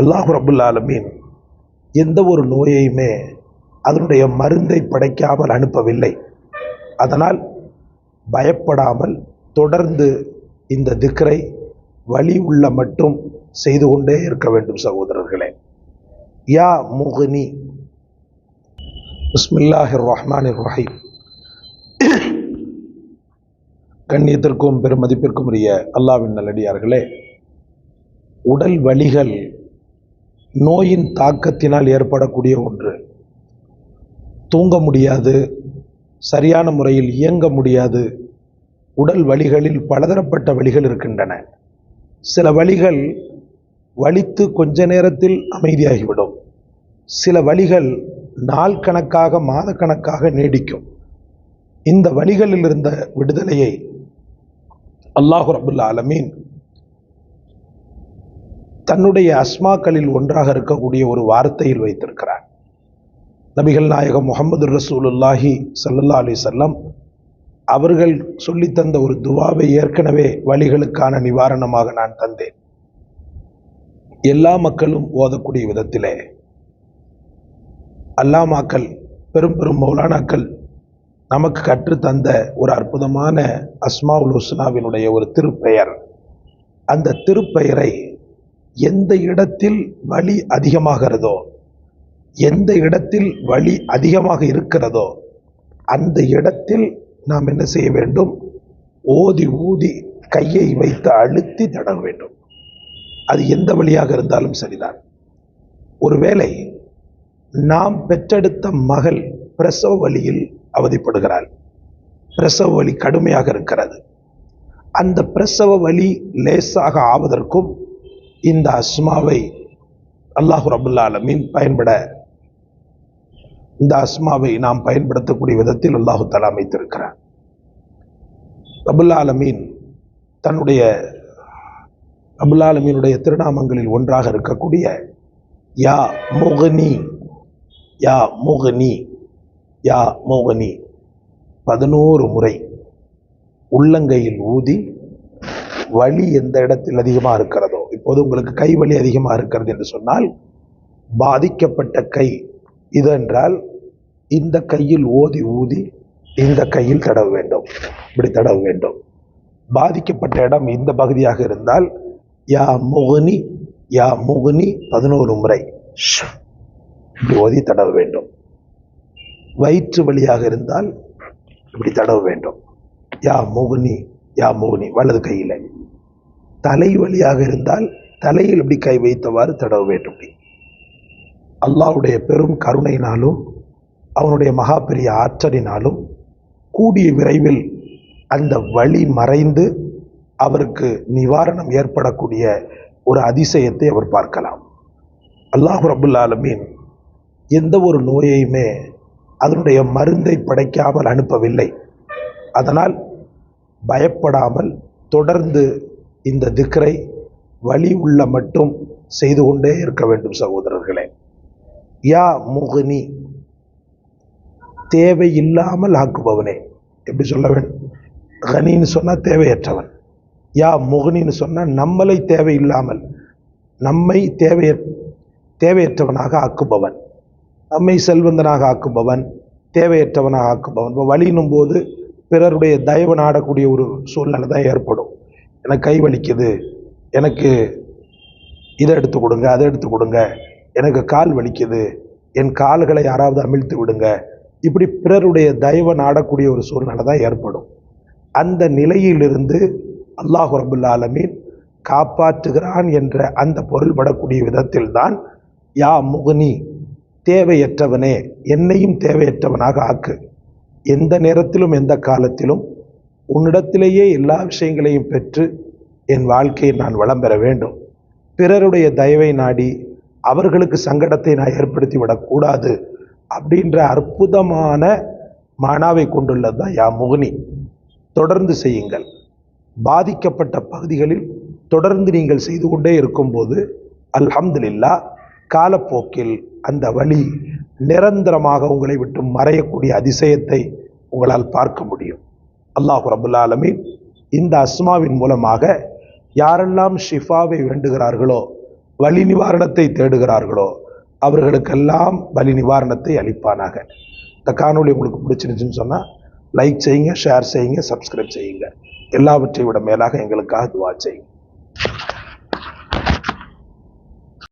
அல்லாஹ் ரப்புல் ஆலமீன் எந்த ஒரு நோயையுமே அதனுடைய மருந்தை படைக்காமல் அனுப்பவில்லை. அதனால் பயப்படாமல் தொடர்ந்து இந்த திக்ரை வலி உள்ள மட்டும் செய்து கொண்டே இருக்க வேண்டும் சகோதரர்களே. யா முகனி. பிஸ்மில்லாஹிர் ரஹ்மானிர் ரஹீம். கண்ணியத்திற்கும் பெருமதிப்பிற்கும் உரிய அல்லாஹ்வின் நல்லடியார்களே, உடல் வலிகள் நோயின் தாக்கத்தினால் ஏற்படக்கூடிய ஒன்று. தூங்க முடியாது, சரியான முறையில் இயங்க முடியாது. உடல் வலிகளில் பலதரப்பட்ட வலிகள் இருக்கின்றன. சில வலிகள் வலித்து கொஞ்ச நேரத்தில் அமைதியாகிவிடும். சில வலிகள் நாள் கணக்காக மாதக்கணக்காக நீடிக்கும். இந்த வலிகளில் இருந்த விடுதலையை அல்லாஹ் ரப்புல் ஆலமீன் தன்னுடைய அஸ்மாக்களில் ஒன்றாக இருக்கக்கூடிய ஒரு வார்த்தையில் வைத்திருக்கிறார். நபிகள் நாயகம் முஹம்மது ரசூலுல்லாஹி ஸல்லல்லாஹு அலைஹி வஸல்லம் அவர்கள் சொல்லித்தந்த ஒரு துவாவை ஏற்கனவே வலிகளுக்கான நிவாரணமாக நான் தந்தேன். எல்லா மக்களும் ஓதக்கூடிய விதத்திலே அல்லாமாக்கள், பெரும் பெரும் மௌலானாக்கள் நமக்கு கற்றுத்தந்த ஒரு அற்புதமான அஸ்மாவுல் ஹுஸ்னாவினுடைய ஒரு திருப்பெயர். அந்த திருப்பெயரை எந்த இடத்தில் வலி அதிகமாகிறதோ, எந்த இடத்தில் வலி அதிகமாக இருக்கிறதோ அந்த இடத்தில் நாம் என்ன செய்ய வேண்டும்? ஓதி ஊதி கையை வைத்து அழுத்தி தடவ வேண்டும். அது எந்த வழியாக இருந்தாலும் சரிதான். ஒருவேளை நாம் பெற்றெடுத்த மகள் பிரசவ வலியில் அவதிப்படுகிறாள், பிரசவ வலி கடுமையாக இருக்கிறது. அந்த பிரசவ வலி லேசாக ஆவதற்கும் இந்த அஸ்மாவை அல்லாஹ் ரப்புல் ஆலமீன் இந்த அஸ்மாவை நாம் பயன்படுத்தக்கூடிய விதத்தில் அல்லாஹு தஆலா அமைத்திருக்கிறார். ரப்புல் ஆலமீனுடைய திருநாமங்களில் ஒன்றாக இருக்கக்கூடிய யா முகனி, யா முகனி, யா முகனி 11 முறை உள்ளங்கையில் ஊதி வலி எந்த இடத்தில் அதிகமாக இருக்கிறதோ, இப்போது உங்களுக்கு கை வலி அதிகமாக இருக்கிறது என்று சொன்னால் பாதிக்கப்பட்ட கை இது என்றால் இந்த கையில் ஓதி ஊதி இந்த கையில் தடவ வேண்டும், இப்படி தடவ வேண்டும். பாதிக்கப்பட்ட இடம் இந்த பகுதியாக இருந்தால் யா முகனி, யா முகனி 11 முறை இப்படி ஓதி தடவ வேண்டும். வயிற்று வலியாக இருந்தால் இப்படி தடவ வேண்டும், யா முகனி, யா முகனி வலது கையில். தலை வலியாக இருந்தால் தலையில் இப்படி கை வைத்தவாறு தடவ வேண்டும். அல்லாஹ்வுடைய பெரும் கருணையினாலும் அவனுடைய மகா பெரிய ஆற்றலினாலும் கூடிய விரைவில் அந்த வலி மறைந்து அவருக்கு நிவாரணம் ஏற்படக்கூடிய ஒரு அதிசயத்தை அவர் பார்க்கலாம். அல்லாஹ் ரப்புல் ஆலமீன் எந்த ஒரு நோயையுமே அதனுடைய மருந்தை படைக்காமல் அனுப்பவில்லை. அதனால் பயப்படாமல் தொடர்ந்து இந்த திக்ரை வலி உள்ள மட்டும் செய்து கொண்டே இருக்க வேண்டும் சகோதரர்களே. யா முகனி, தேவையில்லாமல் ஆக்குபவனே. எப்படி சொல்ல வேண்டும்? கனின்னு சொன்னால் தேவையற்றவன், யா முகனின்னு சொன்னால் நம்மளை தேவையில்லாமல், நம்மை தேவையற்றவனாக ஆக்குபவன், நம்மை செல்வந்தனாக ஆக்குபவன், தேவையற்றவனாக ஆக்குபவன். இப்போ வலினும் போது பிறருடைய தயவு நாடக்கூடிய ஒரு சூழ்நிலை தான் ஏற்படும். எனக்கு கை வலிக்குது, எனக்கு இதை எடுத்து கொடுங்க, அதை எடுத்து கொடுங்க, எனக்கு கால் வலிக்குது, என் கால்களை யாராவது அமிழ்த்து விடுங்க, இப்படி பிறருடைய தயவை நாடக்கூடிய ஒரு சூழ்நிலை தான் ஏற்படும். அந்த நிலையிலிருந்து அல்லாஹ் ரப்புல் ஆலமீன் காப்பாற்றுகிறான் என்ற அந்த பொருள்படக்கூடிய விதத்தில் தான் யா முகனி, தேவையற்றவனே என்னையும் தேவையற்றவனாக ஆக்கு. எந்த நேரத்திலும் எந்த காலத்திலும் உன்னிடத்திலேயே எல்லா விஷயங்களையும் பெற்று என் வாழ்க்கையை நான் வளம் பெற வேண்டும். பிறருடைய தயவை நாடி அவர்களுக்கு சங்கடத்தை நான் ஏற்படுத்தி விடக்கூடாது அப்படின்ற அற்புதமான மானாவை கொண்டுள்ளது தான் யா முகனி. தொடர்ந்து செய்யுங்கள். பாதிக்கப்பட்ட பகுதிகளில் தொடர்ந்து நீங்கள் செய்து கொண்டே இருக்கும்போது அல்ஹம்துலில்லாஹ் காலப்போக்கில் அந்த வலி நிரந்தரமாக உங்களை விட்டு மறையக்கூடிய அதிசயத்தை உங்களால் பார்க்க முடியும். அல்லாஹ் ரப்புல் ஆலமீன் இந்த அஸ்மாவின் மூலமாக யாரெல்லாம் ஷிஃபாவை வேண்டுகிறார்களோ, வலி நிவாரணத்தை தேடுகிறார்களோ அவர்களுக்கெல்லாம் வலி நிவாரணத்தை அளிப்பானாக. இந்த காணொளி உங்களுக்கு பிடிச்சிருந்துச்சுன்னு சொன்னால் லைக் செய்யுங்க, ஷேர் செய்யுங்க, சப்ஸ்கிரைப் செய்யுங்க. எல்லாவற்றை விட மேலாக எங்களுக்காக துவா செய்யுங்க.